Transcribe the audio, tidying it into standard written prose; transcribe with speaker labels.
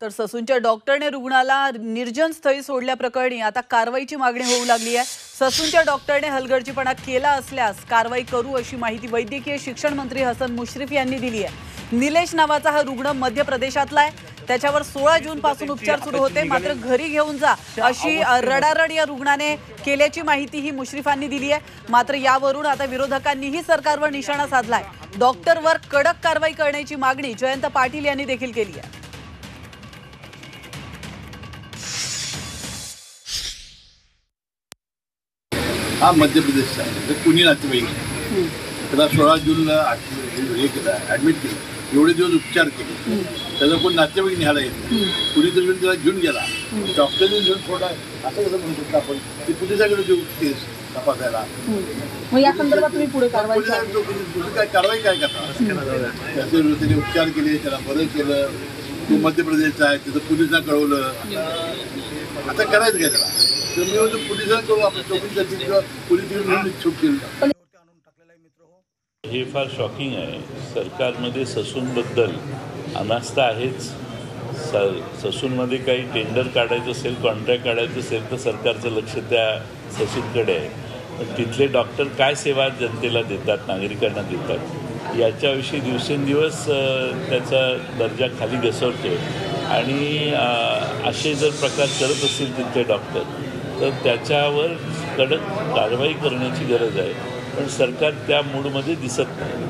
Speaker 1: तर ससूनच्या डॉक्टरने रुग्णाला निर्जन स्थळी सोडल्याप्रकरणी आता कारवाईची मागणी होऊ लागली आहे। ससूनच्या डॉक्टरने हलगर्जीपणा केला असल्यास कारवाई करू अशी माहिती वैद्यकीय शिक्षण मंत्री हसन मुश्रीफ यांनी दिली आहे। निलेश नावाचा हा रुग्ण मध्य प्रदेशातला आहे। त्याच्यावर 16 जून पासून उपचार सुरू होते, मात्र घरी घेऊन जा अशी रडारड या रुग्णाने केल्याची माहिती ही मुश्रीफांनी दिली आहे। मात्र यावरून आता विरोधकांनीही सरकारवर निशाणा साधलाय। डॉक्टरवर कडक कारवाई करण्याची मागणी जयंत पाटील यांनी देखील केली आहे।
Speaker 2: हा मध्य प्रदेशचा आहे, कुणी नातेवाईक त्याला 16 जूनला हे केलं, ॲडमिट केलं, एवढे दिवस उपचार केले, त्याचा कोण नातेवाईक निघाला येत नाही, कुणी तर त्याला घेऊन गेला, डॉक्टरने घेऊन सोडा असं कसं म्हणू शकतो आपण, ते पोलिसांकडे देऊ केस तपासायला।
Speaker 3: मग या संदर्भात तुम्ही पुढे कारवाई
Speaker 2: काय कारवाई काय करणार? त्याचे उपचार केले, त्याला बरं केलं, तो मध्य प्रदेशचा आहे, त्याचं पोलिसांना कळवलं, आता करायचं काय त्याला? तर मी म्हणतो पोलिसांना कळू, आपण चौकशी करतील किंवा पोलीस घेऊन सुटतील।
Speaker 4: हे फार शॉकिंग आहे। सरकारमध्ये ससूनबद्दल अनास्था आहेच। ससूनमध्ये काही टेंडर काढायचं असेल, कॉन्ट्रॅक्ट काढायचं असेल तर सरकारचं लक्ष त्या ससूनकडे आहे। पण तिथले डॉक्टर काय सेवा जनतेला देतात, नागरिकांना देतात, याच्याविषयी दिवसेंदिवस त्याचा दर्जा खाली घसरतो आणि असे जर प्रकार करत असतील तिथले डॉक्टर तर त्याच्यावर कडक कारवाई करण्याची गरज आहे। पण सरकार त्या मूडमध्ये दिसत नाही।